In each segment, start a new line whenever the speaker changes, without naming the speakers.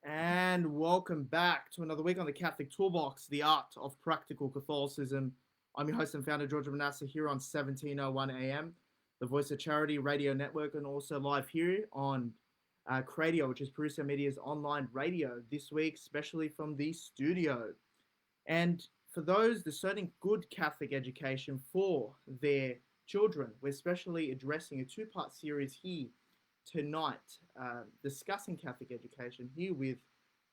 And welcome back to another week on the Catholic Toolbox, the art of practical Catholicism. I'm your host and founder, George Manassa, here on 1701 AM, the Voice of Charity radio network, and also live here on CRADIO, which is Parousia Media's online radio this week, especially from the studio. And for those discerning good Catholic education for their children, we're especially addressing a two-part series here tonight, discussing Catholic education here with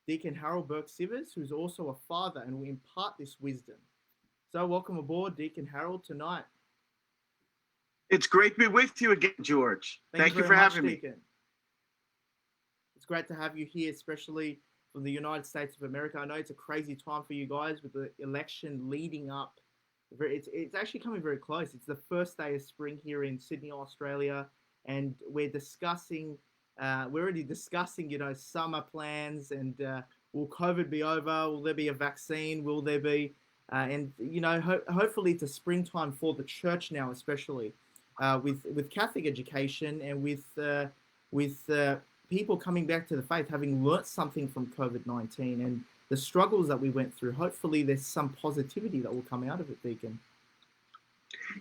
Deacon Harold Burke-Sivers, who's also a father and will impart this wisdom. So welcome aboard, Deacon Harold, tonight.
It's great to be with you again, George. Thank you for having me.
Deacon. It's great to have you here, especially from the United States of America. I know it's a crazy time for you guys with the election leading up. It's actually coming very close. It's the first day of spring here in Sydney, Australia, and we're already discussing, summer plans and will COVID be over? Will there be a vaccine? Will there be, hopefully it's a springtime for the church now, especially with Catholic education and with people coming back to the faith, having learnt something from COVID-19 and the struggles that we went through. Hopefully there's some positivity that will come out of it, Deacon.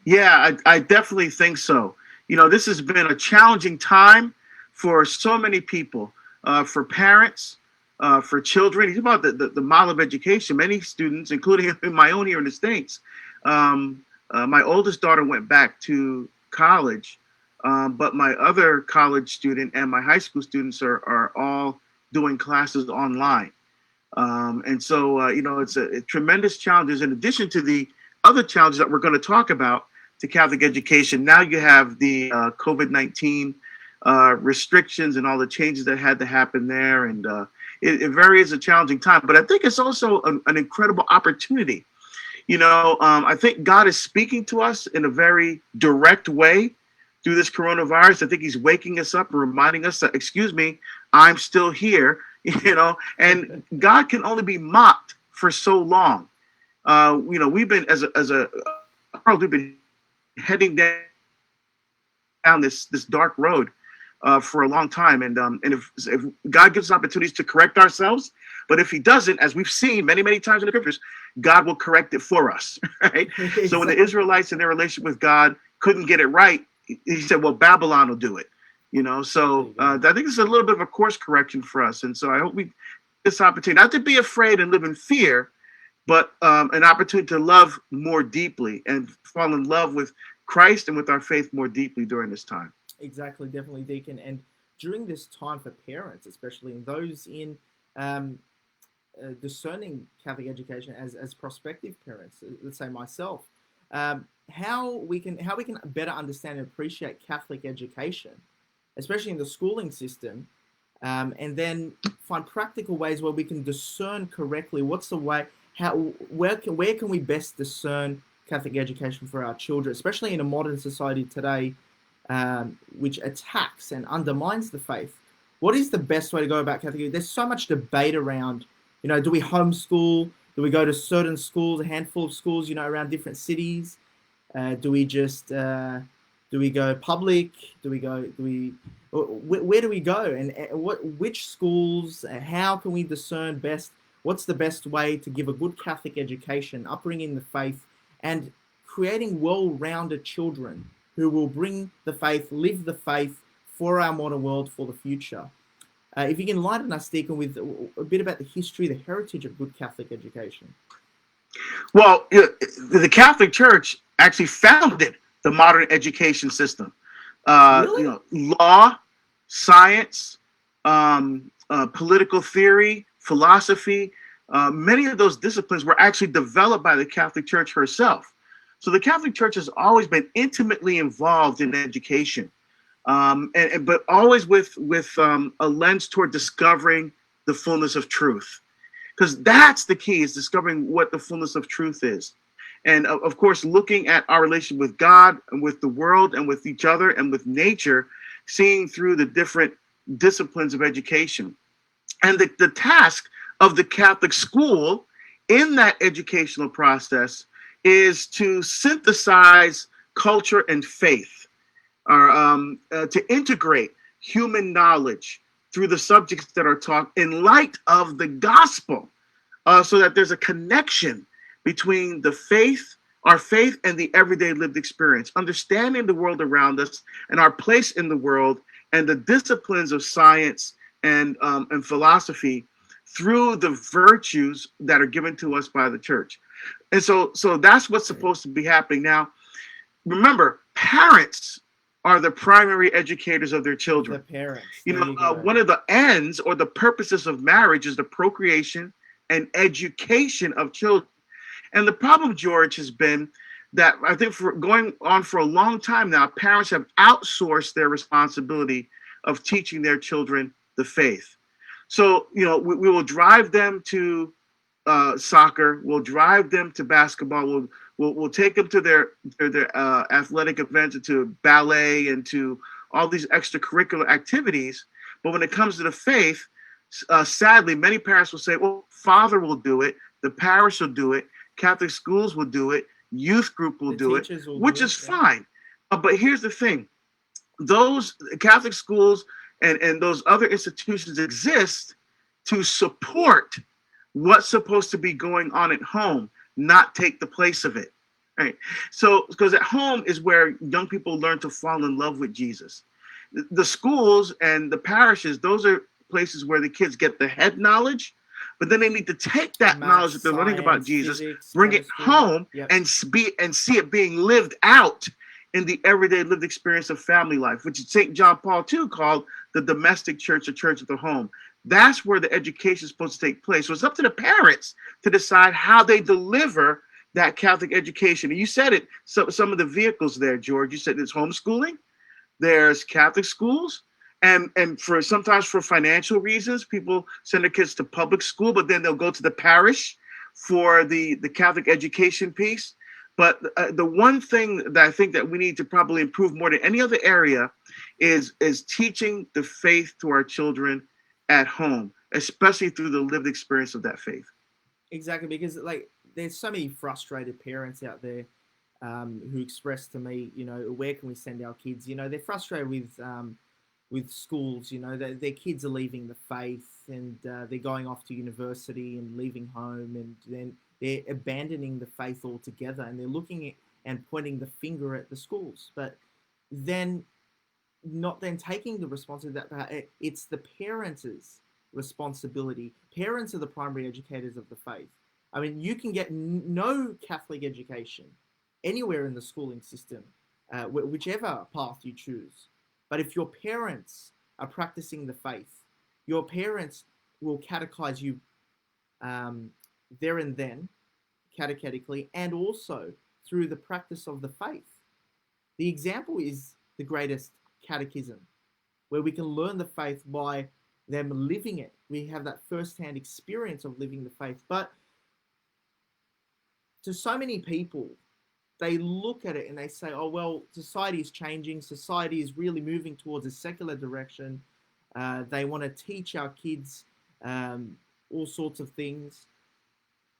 Yeah, I definitely think so. This has been a challenging time for so many people, for parents, for children. It's about the model of education. Many students, including my own here in the States, my oldest daughter went back to college, but my other college student and my high school students are all doing classes online. And so, it's a tremendous challenge. In addition to the other challenges that we're going to talk about to Catholic education, now you have the COVID-19 restrictions and all the changes that had to happen there. And it very is a challenging time. But I think it's also an incredible opportunity. I think God is speaking to us in a very direct way through this coronavirus. I think he's waking us up and reminding us that, excuse me, I'm still here, and God can only be mocked for so long. We've been as a world, we've been heading down this dark road for a long time. And if God gives us opportunities to correct ourselves, but if he doesn't, as we've seen many, many times in the scriptures, God will correct it for us. Right? Exactly. So when the Israelites in their relationship with God couldn't get it right, he said, well, Babylon will do it. So I think it's a little bit of a course correction for us. And so I hope we this opportunity, not to be afraid and live in fear, but an opportunity to love more deeply and fall in love with Christ and with our faith more deeply during this time.
Exactly, definitely, Deacon. And during this time for parents, especially and those in discerning Catholic education as prospective parents, let's say myself, how we can better understand and appreciate Catholic education, especially in the schooling system, and then find practical ways where we can discern correctly. What's the way? Where can we best discern Catholic education for our children, especially in a modern society today, which attacks and undermines the faith? What is the best way to go about Catholic? There's so much debate around, do we homeschool? Do we go to certain schools, a handful of schools, around different cities? Do we go public? Where do we go? And which schools? How can we discern best? What's the best way to give a good Catholic education, upbringing the faith, and creating well-rounded children who will bring the faith, live the faith for our modern world, for the future? If you can enlighten us, Deacon, with a bit about the history, the heritage of good Catholic education.
Well, the Catholic Church actually founded the modern education system.
Really?
Law, science, political theory, philosophy, many of those disciplines were actually developed by the Catholic Church herself. So the Catholic Church has always been intimately involved in education, but always with a lens toward discovering the fullness of truth. Because that's the key, is discovering what the fullness of truth is. And of course, looking at our relationship with God and with the world and with each other and with nature, seeing through the different disciplines of education. And the task of the Catholic school in that educational process is to synthesize culture and faith, or to integrate human knowledge through the subjects that are taught in light of the gospel, so that there's a connection between the faith, our faith, and the everyday lived experience, understanding the world around us and our place in the world, and the disciplines of science and philosophy through the virtues that are given to us by the church. And so that's what's supposed to be happening. Now, remember, parents are the primary educators of their children.
The parents.
One of the ends or the purposes of marriage is the procreation and education of children. And the problem, George, has been that I think for going on for a long time now, parents have outsourced their responsibility of teaching their children the faith. So, we will drive them to soccer, we'll drive them to basketball, we'll take them to their athletic events, and to ballet, and to all these extracurricular activities. But when it comes to the faith, sadly, many parents will say, well, Father will do it, the parish will do it, Catholic schools will do it, youth group will do it, which is fine. But here's the thing. Those Catholic schools and those other institutions exist to support what's supposed to be going on at home, not take the place of it. Right? So, because at home is where young people learn to fall in love with Jesus. The schools and the parishes, those are places where the kids get the head knowledge, but then they need to take that knowledge that they're learning about Jesus, physics, bring it home, and see it being lived out in the everyday lived experience of family life, which St. John Paul II called the domestic church, the church of the home. That's where the education is supposed to take place. So it's up to the parents to decide how they deliver that Catholic education. And you said it, some of the vehicles there, George. You said there's homeschooling, there's Catholic schools, and for sometimes for financial reasons, people send their kids to public school, but then they'll go to the parish for the Catholic education piece. But the one thing that I think that we need to probably improve more than any other area is teaching the faith to our children at home, especially through the lived experience of that faith.
Exactly, because there's so many frustrated parents out there who express to me, where can we send our kids? They're frustrated with schools. Their kids are leaving the faith, and they're going off to university and leaving home, and then they're abandoning the faith altogether, and they're looking at and pointing the finger at the schools, but then not then taking the responsibility that it's the parents' responsibility. Parents are the primary educators of the faith. I mean, you can get no Catholic education anywhere in the schooling system, whichever path you choose. But if your parents are practicing the faith, your parents will catechize you there and then, catechetically, and also through the practice of the faith. The example is the greatest catechism, where we can learn the faith by them living it. We have that first-hand experience of living the faith. But to so many people, they look at it and they say, oh, well, society is changing. Society is really moving towards a secular direction. They want to teach our kids all sorts of things.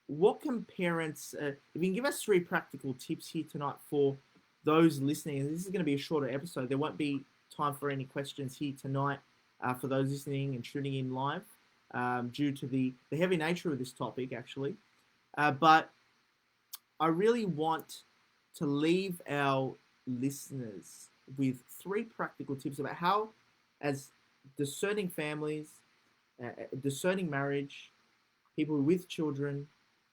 What can parents, if you can give us 3 practical tips here tonight for those listening, and this is going to be a shorter episode. There won't be time for any questions here tonight for those listening and tuning in live due to the heavy nature of this topic, actually. But I really want to leave our listeners with 3 practical tips about how, as discerning families, discerning marriage, people with children,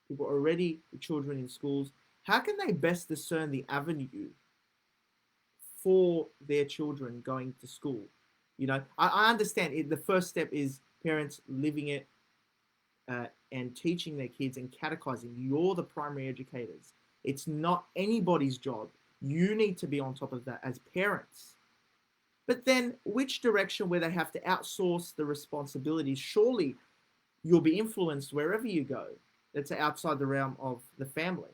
people already with children in schools, how can they best discern the avenue for their children going to school? I understand it. The first step is parents living it and teaching their kids and catechizing. You're the primary educators. It's not anybody's job. You need to be on top of that as parents. But then which direction where they have to outsource the responsibilities? Surely you'll be influenced wherever you go. That's outside the realm of the family.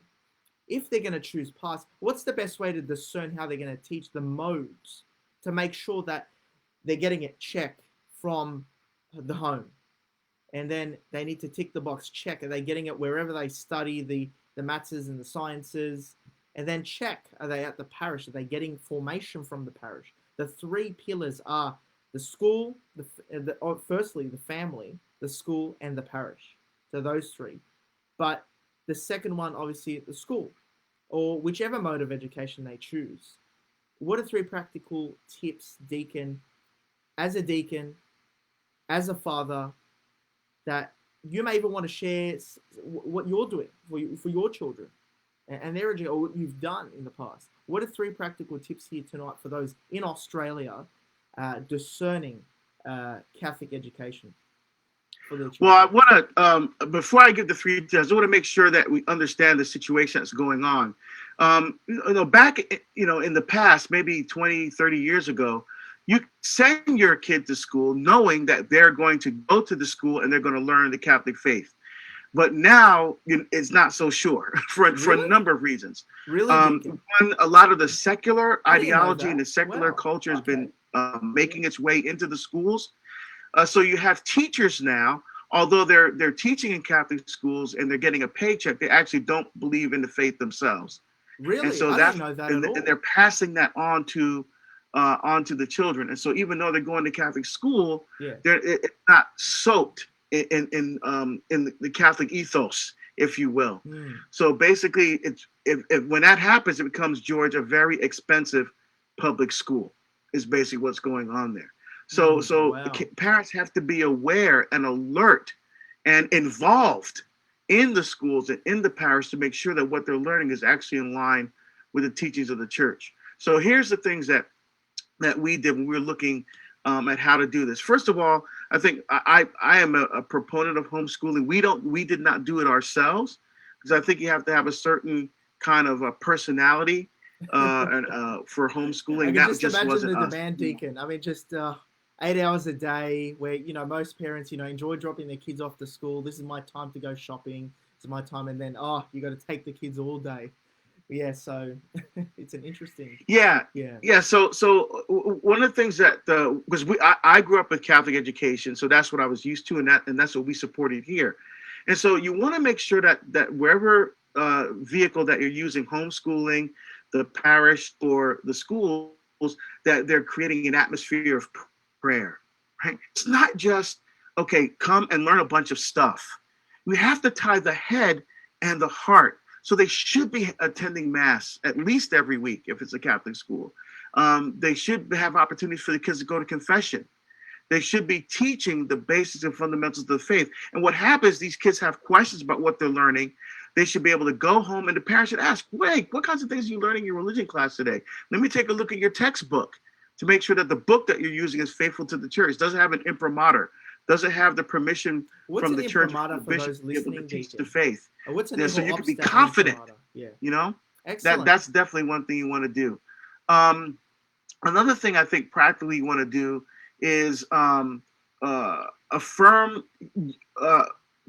If they're going to choose paths, what's the best way to discern how they're going to teach the modes to make sure that they're getting it check from the home? And then they need to tick the box, check. Are they getting it wherever they study the maths and the sciences? And then check, are they at the parish? Are they getting formation from the parish? The 3 pillars are The school, firstly, the family, the school, and the parish. So those three. But the second one, obviously, the school, or whichever mode of education they choose. What are three practical tips, deacon, as a father, that you may even want to share what you're doing for your children and their education, or what you've done in the past? What are three practical tips here tonight for those in Australia discerning Catholic education for their children?
Well, I want to, before I give the three tips, I want to make sure that we understand the situation that's going on. Back, in the past, maybe 20, 30 years ago, you send your kid to school knowing that they're going to go to the school and they're going to learn the Catholic faith. But now it's not so sure for a number of reasons.
Really?
One, a lot of the secular ideology and the secular
Wow.
culture has been making its way into the schools. So you have teachers now, although they're teaching in Catholic schools and they're getting a paycheck, they actually don't believe in the faith themselves.
Really?
And so
I didn't know that at all.
And they're passing that on to onto the children. And so even though they're going to Catholic school, it's not soaked in the Catholic ethos, if you will. So basically, if when that happens, it becomes, George, a very expensive public school is basically what's going on there. So parents have to be aware and alert and involved in the schools and in the parish to make sure that what they're learning is actually in line with the teachings of the church. So here's the things that we did when we were looking at how to do this. First of all, I think I am a proponent of homeschooling. We did not do it ourselves because I think you have to have a certain kind of a personality for homeschooling.
I can just imagine the demand,
us.
Deacon. I mean, just 8 hours a day where, most parents, enjoy dropping their kids off to school. This is my time to go shopping. This is my time. And then, you got to take the kids all day. Yeah, so it's an interesting.
Yeah. So one of the things that because I grew up with Catholic education, so that's what I was used to, and that's what we supported here. And so you want to make sure that wherever vehicle that you're using, homeschooling, the parish, or the schools, that they're creating an atmosphere of prayer. Right? It's not just come and learn a bunch of stuff. We have to tie the head and the heart. So they should be attending Mass at least every week if it's a Catholic school. They should have opportunities for the kids to go to confession. They should be teaching the basics and fundamentals of the faith. And what happens, these kids have questions about what they're learning. They should be able to go home and the parents should ask, wait, what kinds of things are you learning in your religion class today? Let me take a look at your textbook to make sure that the book that you're using is faithful to the church. Doesn't have an imprimatur. Doesn't have the permission from the church for bishop to be able to teach the faith. So you can be confident.
Excellent.
That's definitely one thing you want to do. Another thing I think practically you want to do is affirm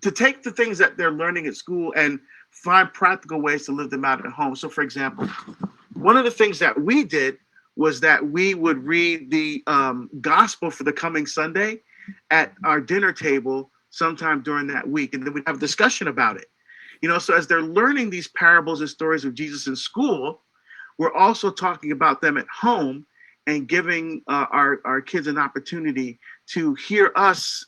to take the things that they're learning at school and find practical ways to live them out at home. So, for example, one of the things that we did was that we would read the gospel for the coming Sunday at our dinner table sometime during that week, and then we'd have a discussion about it. So as they're learning these parables and stories of Jesus in school, we're also talking about them at home and giving our kids an opportunity to hear us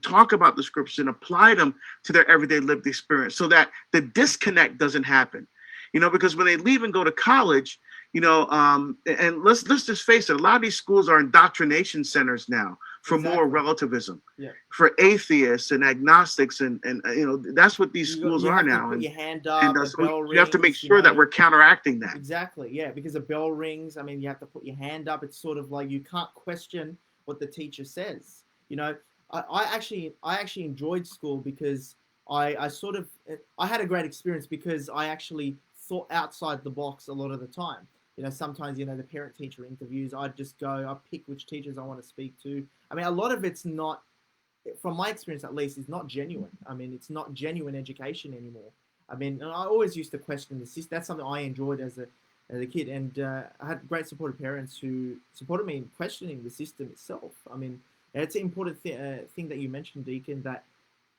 talk about the scriptures and apply them to their everyday lived experience so that the disconnect doesn't happen. Because when they leave and go to college, and let's just face it, a lot of these schools are indoctrination centers now for moral relativism, for atheists and agnostics, and that's what these schools are now.
Put your hand up,
and so you have to make sure that we're counteracting that.
Exactly, yeah, because a bell rings. I mean, you have to put your hand up. It's sort of like you can't question what the teacher says. I actually enjoyed school because I had a great experience because I actually thought outside the box a lot of the time. Sometimes, the parent-teacher interviews, I'd just go, I pick which teachers I want to speak to. I mean, a lot of it's not, from my experience at least, is not genuine. I mean, it's not genuine education anymore. I mean, I always used to question the system. That's something I enjoyed as a kid. And I had great supportive parents who supported me in questioning the system itself. I mean, it's an important thing that you mentioned, Deacon, that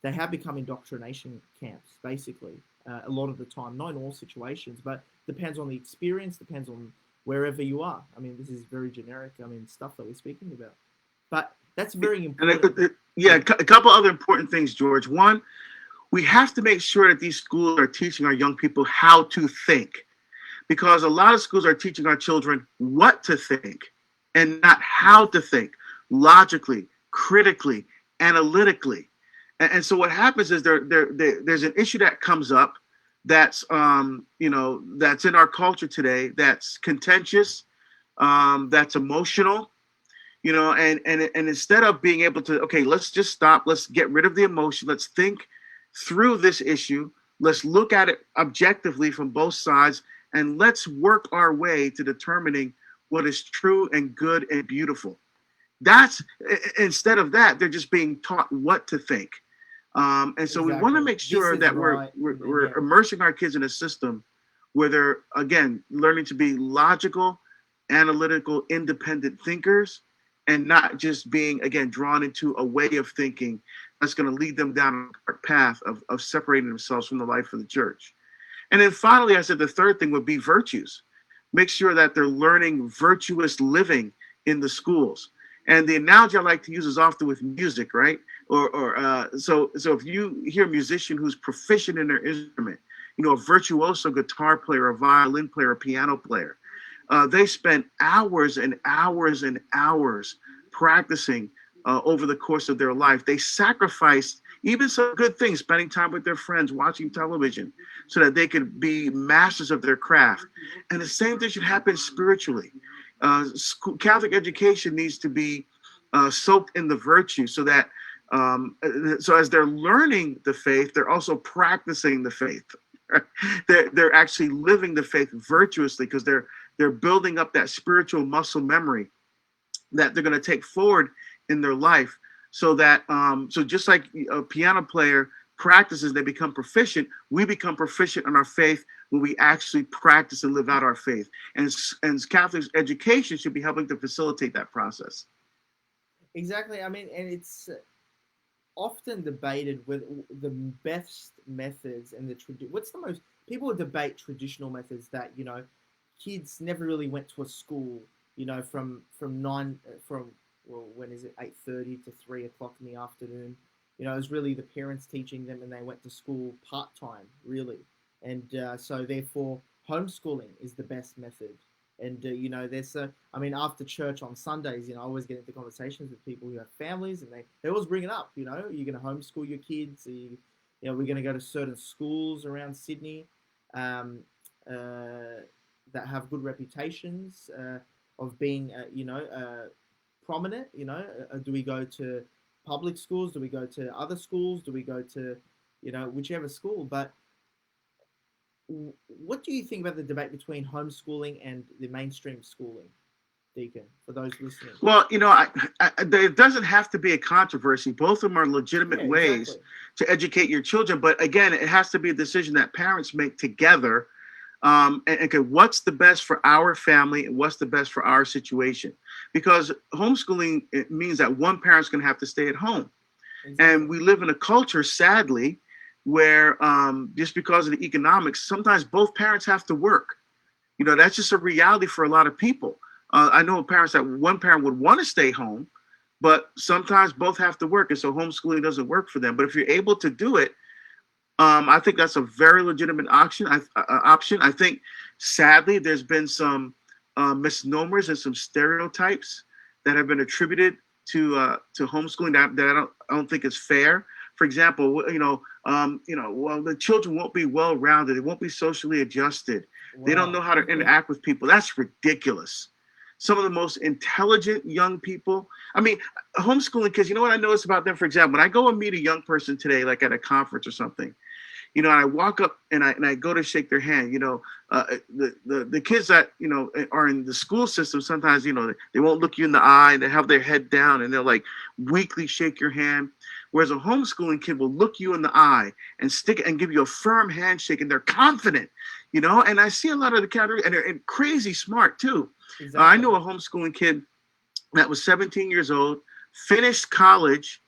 they have become indoctrination camps, basically, a lot of the time. Not in all situations, but depends on the experience, depends on wherever you are. I mean, this is very generic, stuff that we're speaking about. But that's very
And
important.
yeah, a couple other important things, George. One, we have to make sure that these schools are teaching our young people how to think, because a lot of schools are teaching our children what to think and not how to think logically, critically, analytically. And so what happens is there's an issue that comes up that's that's in our culture today, that's contentious, that's emotional, and instead of being able to, okay, let's just stop, let's get rid of the emotion, let's think through this issue, let's look at it objectively from both sides, and let's work our way to determining what is true and good and beautiful. That's Instead of that, they're just being taught what to think. And so we want to
Exactly.
make
This
sure
is
that
right.
we're
Yeah.
immersing our kids in a system where they're, again, learning to be logical, analytical, independent thinkers, and not just being, again, drawn into a way of thinking that's going to lead them down a path of separating themselves from the life of the church. And then finally, I said the third thing would be virtues. Make sure that they're learning virtuous living in the schools. And the analogy I like to use is often with music, right? So if you hear a musician who's proficient in their instrument, a virtuoso guitar player, a violin player, a piano player, they spend hours and hours and hours practicing over the course of their life. They sacrificed even some good things, spending time with their friends, watching television, so that they could be masters of their craft. And the same thing should happen spiritually. Catholic education needs to be soaked in the virtue, so that so as they're learning the faith, they're also practicing the faith. They're actually living the faith virtuously, because they're building up that spiritual muscle memory that they're going to take forward in their life, so that so just like a piano player practices, they become proficient. We become proficient in our faith when we actually practice and live out our faith. And Catholic education should be helping to facilitate that process.
Exactly. I mean, and it's often debated with the best methods and what's the most people debate traditional methods that kids never really went to a school from nine from well, when is it, 8:30 to 3 o'clock in the afternoon. It was really the parents teaching them, and they went to school part-time, really. And so therefore homeschooling is the best method. And there's I mean, after church on Sundays, I always get into conversations with people who have families, and they always bring it up. You're going to homeschool your kids. We're going to go to certain schools around Sydney that have good reputations of being prominent. Do we go to public schools? Do we go to other schools? Do we go to whichever school? But what do you think about the debate between homeschooling and the mainstream schooling, Deacon, for those listening?
Well, there doesn't have to be a controversy. Both of them are legitimate ways to educate your children. But again, it has to be a decision that parents make together. Okay, what's the best for our family and what's the best for our situation? Because homeschooling, it means that one parent's going to have to stay at home. Exactly. And we live in a culture, sadly, where just because of the economics, sometimes both parents have to work. That's just a reality for a lot of people. I know parents that one parent would want to stay home, but sometimes both have to work, and so homeschooling doesn't work for them. But if you're able to do it, I think that's a very legitimate option. I think, sadly, there's been some misnomers and some stereotypes that have been attributed to homeschooling that I don't think is fair. For example, well, the children won't be well-rounded. They won't be socially adjusted. Wow. They don't know how to interact with people. That's ridiculous. Some of the most intelligent young people. I mean, homeschooling kids, you know what I notice about them? For example, when I go and meet a young person today, like at a conference or something, and I walk up and I go to shake their hand, the kids that, are in the school system, sometimes, they won't look you in the eye, and they have their head down, and they'll like weakly shake your hand. Whereas a homeschooling kid will look you in the eye and stick and give you a firm handshake, and they're confident, and I see a lot of the category, and they're crazy smart too. Exactly. I know a homeschooling kid that was 17 years old, finished college,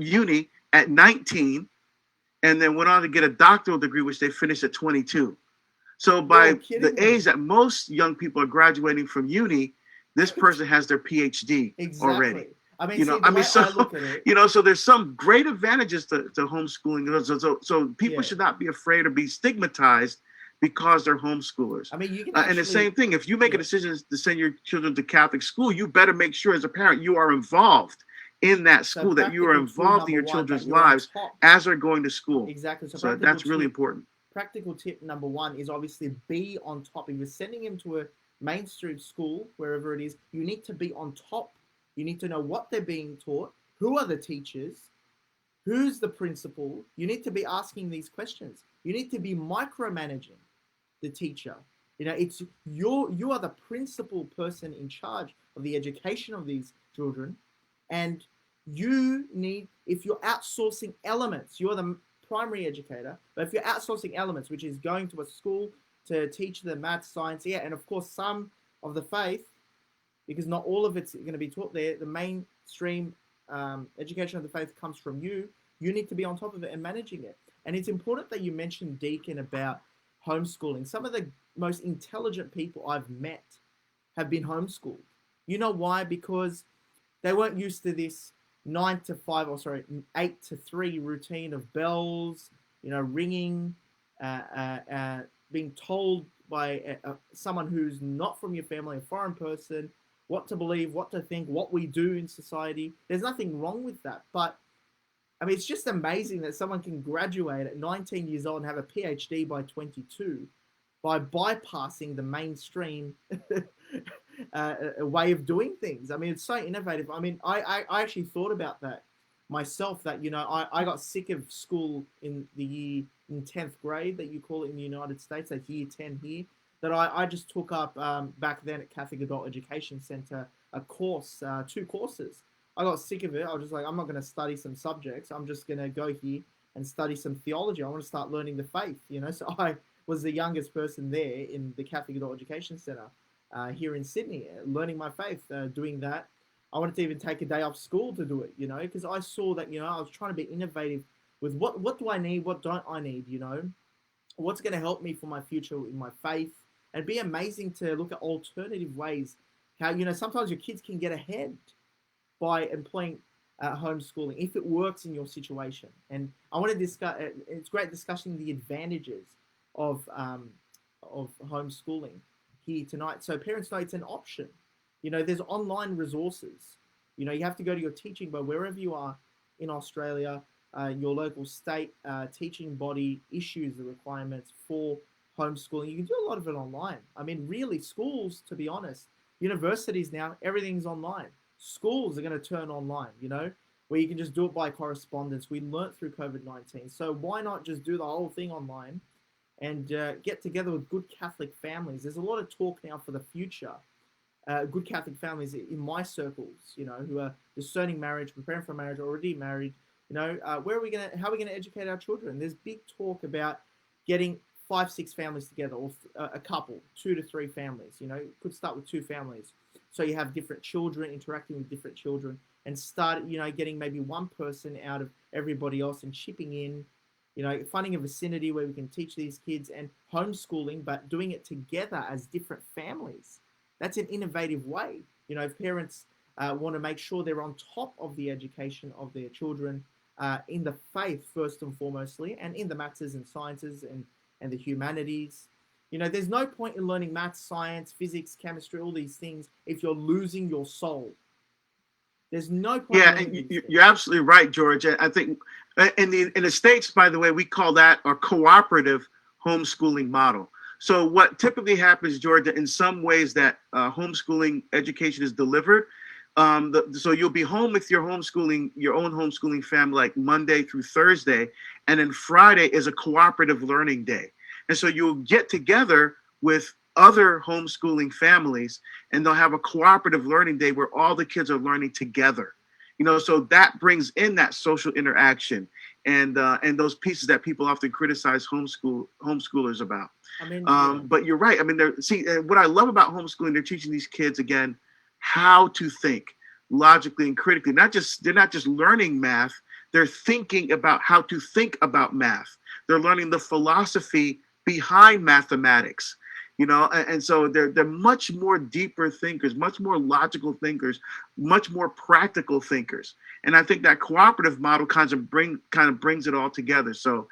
uni at 19, and then went on to get a doctoral degree, which they finished at 22. So by the age that most young people are graduating from uni, this person has their PhD already.
I mean,
You
see,
know,
the
I mean,
way
so
I look at it,
so there's some great advantages to homeschooling. So people
yeah.
should not be afraid or be stigmatized because they're homeschoolers.
I mean, you can
And the same
actually,
thing, if you make a
yeah.
decision to send your children to Catholic school, you better make sure as a parent you are involved in that
So
school, that you are
practical tool
involved in
number
your
one, that
children's
you're on
lives
top.
as they're going to school.
Exactly. So
So that's really important.
practical tip number one is obviously be on top. If you're sending him to a mainstream school, wherever it is, you need to be on top. You need to know what they're being taught, who are the teachers, who's the principal. You need to be asking these questions. You need to be micromanaging the teacher. You know, it's you are the principal person in charge of the education of these children, and you need, if you're outsourcing elements, you're the primary educator, but if you're outsourcing elements, which is going to a school to teach the math, science, yeah, and of course some of the faith, because not all of it's going to be taught there. The mainstream education of the faith comes from you. You need to be on top of it and managing it. And it's important that you mentioned, Deacon, about homeschooling. Some of the most intelligent people I've met have been homeschooled. You know why? Because they weren't used to this 9 to 5, or sorry, 8 to 3 routine of bells, you know, ringing, being told by someone who's not from your family, a foreign person, what to believe, what to think, what we do in society. There's nothing wrong with that. But I mean, it's just amazing that someone can graduate at 19 years old and have a PhD by 22 by bypassing the mainstream way of doing things. I mean, it's so innovative. I mean, I actually thought about that myself, that, you know, I got sick of school in 10th grade, that you call it in the United States, that's year 10 here, that I just took up back then at Catholic Adult Education Center a course, 2 courses. I got sick of it. I was just like, I'm not going to study some subjects. I'm just going to go here and study some theology. I want to start learning the faith, you know. So I was the youngest person there in the Catholic Adult Education Center here in Sydney, learning my faith, doing that. I wanted to even take a day off school to do it, you know, because I saw that, you know, I was trying to be innovative with what do I need, what don't I need, you know, what's going to help me for my future in my faith. And it'd be amazing to look at alternative ways, how, you know, sometimes your kids can get ahead by employing homeschooling if it works in your situation. And I want to discuss. It's great discussing the advantages of homeschooling here tonight. So parents know it's an option. You know, there's online resources. You know, you have to go to your teaching, but wherever you are in Australia, your local state teaching body issues the requirements for homeschooling. You can do a lot of it online. I mean, really, schools, to be honest, universities now, everything's online. Schools are going to turn online, you know, where you can just do it by correspondence. We learnt through COVID-19. So why not just do the whole thing online and get together with good Catholic families? There's a lot of talk now for the future. Good Catholic families in my circles, you know, who are discerning marriage, preparing for marriage, already married, you know, how are we going to educate our children? There's big talk about getting 5-6 families together, or a couple, 2 to 3 families, you know, it could start with 2 families. So you have different children interacting with different children, and start, you know, getting maybe one person out of everybody else and chipping in, you know, finding a vicinity where we can teach these kids, and homeschooling, but doing it together as different families. That's an innovative way. You know, if parents want to make sure they're on top of the education of their children in the faith, first and foremostly, and in the maths and sciences and the humanities. You know, there's no point in learning maths, science, physics, chemistry, all these things if you're losing your soul. There's no point.
Yeah, and you're absolutely right, George. I think in the States, by the way, we call that a cooperative homeschooling model. So what typically happens, Georgia, in some ways that homeschooling education is delivered, so you'll be home with your own homeschooling family, like Monday through Thursday, and then Friday is a cooperative learning day. And so you'll get together with other homeschooling families, and they'll have a cooperative learning day where all the kids are learning together. You know, so that brings in that social interaction and those pieces that people often criticize homeschoolers about.
I mean,
but you're right. I mean, what I love about homeschooling, they're teaching these kids again how to think logically and critically. They're not just learning math. They're thinking about how to think about math. They're learning the philosophy behind mathematics. and so they're much more deeper thinkers, much more logical thinkers, much more practical thinkers. And I think that cooperative model kind of brings it all together. So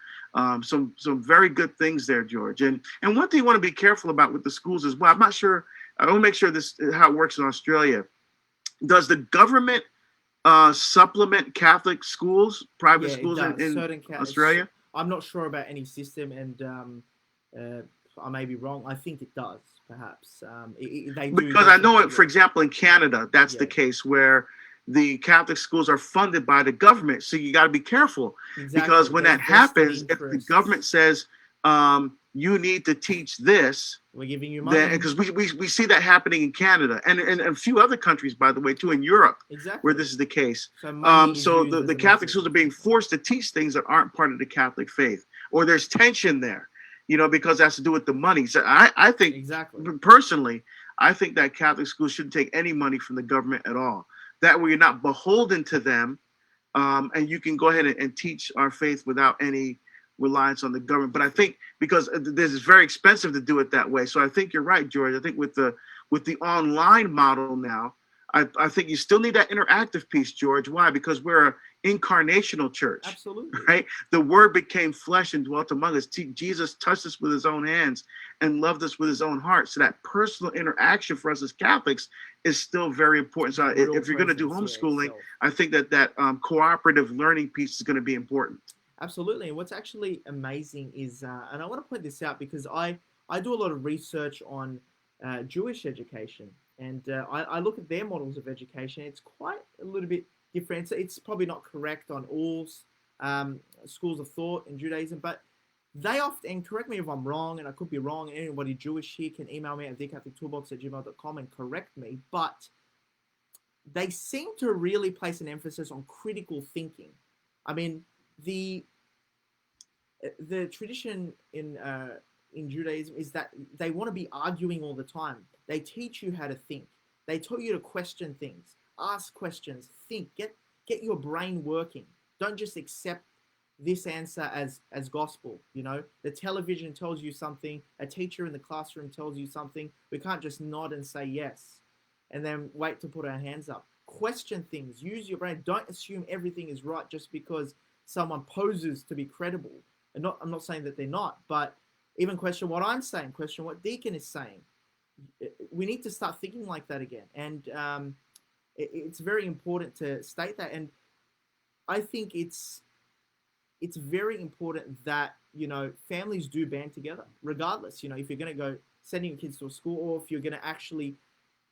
some very good things there, George. And one thing you want to be careful about with the schools as well. I'm not sure. I want to make sure this is how it works in Australia. Does the government supplement Catholic schools, private schools in Australia?
I'm not sure about any system, and I may be wrong. I think it does, perhaps. They do,
because I know, for example, in Canada, that's the case where the Catholic schools are funded by the government. So you got to be careful, because when that happens, if the government says you need to teach this,
we're giving you money.
Because we see that happening in Canada and a few other countries, by the way, too, in Europe, where this is the case. So the Catholic schools are being forced to teach things that aren't part of the Catholic faith, or there's tension there, because it has to do with the money. So I think, personally, I think that Catholic schools shouldn't take any money from the government at all. That way you're not beholden to them, and you can go ahead and teach our faith without any reliance on the government. But I think because this is very expensive to do it that way. So I think you're right, George. I think with the online model now, I think you still need that interactive piece, George. Why? Because we're an incarnational church.
Absolutely.
Right? The Word became flesh and dwelt among us. Jesus touched us with his own hands and loved us with his own heart. So that personal interaction for us as Catholics is still very important. So if you're going to do homeschooling, I think that cooperative learning piece is going to be important.
Absolutely. And what's actually amazing is, and I want to point this out because I do a lot of research on Jewish education, and I look at their models of education. It's quite a little bit different. It's probably not correct on all schools of thought in Judaism, but they often, and correct me if I'm wrong, and I could be wrong, and anybody Jewish here can email me at thecatholictoolbox@gmail.com and correct me, but they seem to really place an emphasis on critical thinking. I mean, the tradition in Judaism is that they want to be arguing all the time. They teach you how to think. They tell you to question things, ask questions, think, get your brain working. Don't just accept this answer as gospel. The television tells you something, a teacher in the classroom tells you something. We can't just nod and say yes and then wait to put our hands up. Question things, use your brain. Don't assume everything is right just because someone poses to be credible. And I'm not saying that they're not, but even question what I'm saying, question what Deacon is saying. We need to start thinking like that again. And it's very important to state that. And I think it's very important that, families do band together, regardless. If you're going to go sending your kids to a school, or if you're going to actually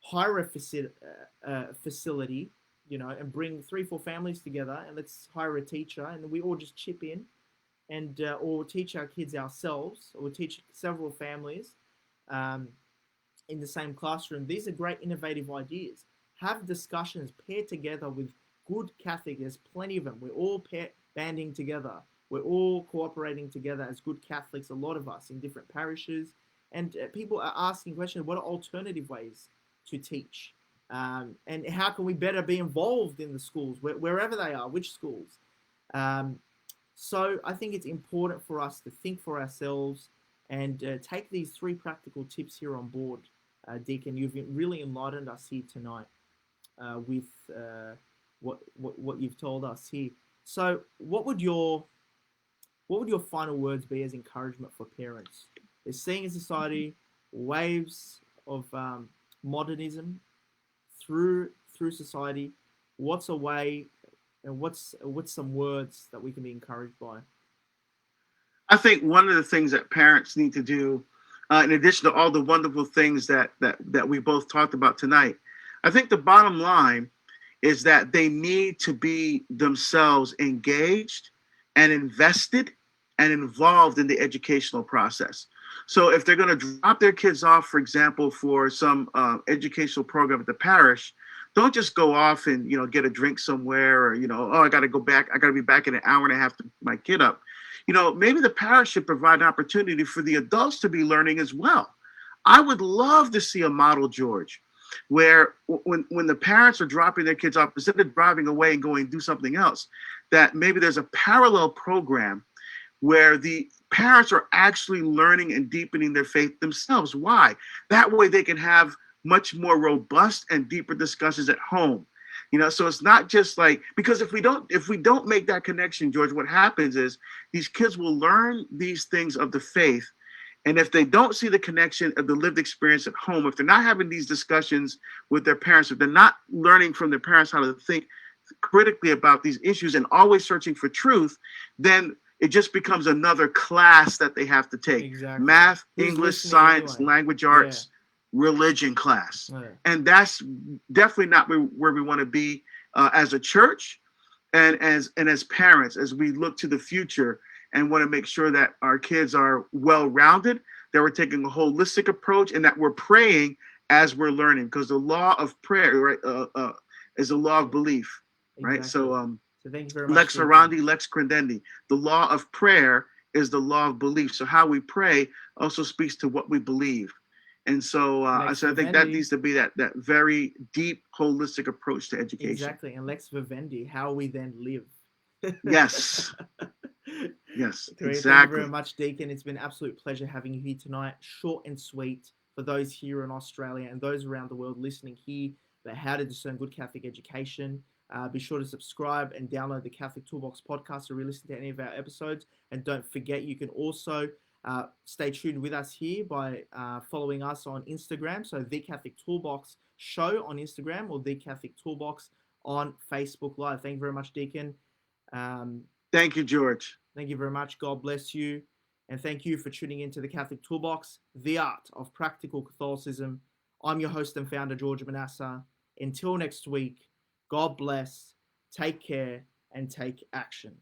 hire a facility, and bring 3-4 families together, and let's hire a teacher, and we all just chip in, and or teach our kids ourselves, or teach several families in the same classroom. These are great innovative ideas. Have discussions, pair together with good Catholics. There's plenty of them. We're all banding together. We're all cooperating together as good Catholics, a lot of us in different parishes, and people are asking questions, what are alternative ways to teach? And how can we better be involved in the schools, wherever they are, which schools? So I think it's important for us to think for ourselves and take these 3 practical tips here on board. Deacon, you've really enlightened us here tonight with what you've told us here. So what would your final words be as encouragement for parents? They're seeing in society waves of modernism through society. What's a way, and what's some words that we can be encouraged by?
I think one of the things that parents need to do, in addition to all the wonderful things that we both talked about tonight, I think the bottom line is that they need to be themselves engaged and invested and involved in the educational process. So if they're going to drop their kids off, for example, for some educational program at the parish, don't just go off and, get a drink somewhere, or, I got to go back. I got to be back in an hour and a half to pick my kid up. Maybe the parish should provide an opportunity for the adults to be learning as well. I would love to see a model, George, where when the parents are dropping their kids off, instead of driving away and going do something else, that maybe there's a parallel program where the parents are actually learning and deepening their faith themselves. Why? That way they can have much more robust and deeper discussions at home. So it's not just like, because if we don't make that connection, George, what happens is these kids will learn these things of the faith. And if they don't see the connection of the lived experience at home, if they're not having these discussions with their parents, if they're not learning from their parents how to think critically about these issues and always searching for truth, then it just becomes another class that they have to take.
Exactly.
Math,
Who's
English,
listening
science,
anyway?
language arts, religion class. And that's definitely not where we want to be as a church and as parents, as we look to the future and want to make sure that our kids are well-rounded, that we're taking a holistic approach, and that we're praying as we're learning, because the law of prayer, right, is a law of belief, right?
Exactly.
So
thank you very much.
lex orandi, lex credendi. The law of prayer is the law of belief. So how we pray also speaks to what we believe. And so I think that needs to be that very deep, holistic approach to education.
Exactly. And lex vivendi, how we then live.
Yes. Yes,
Great.
exactly.
Thank you very much, Deacon. It's been an absolute pleasure having you here tonight. Short and sweet for those here in Australia and those around the world listening here about how to discern good Catholic education. Be sure to subscribe and download the Catholic Toolbox podcast to re-listen to any of our episodes. And don't forget, you can also stay tuned with us here by following us on Instagram. So The Catholic Toolbox Show on Instagram, or The Catholic Toolbox on Facebook Live. Thank you very much, Deacon.
Thank you, George.
Thank you very much. God bless you. And thank you for tuning into the Catholic Toolbox, the art of practical Catholicism. I'm your host and founder, George Manassa. Until next week, God bless, take care, and take action.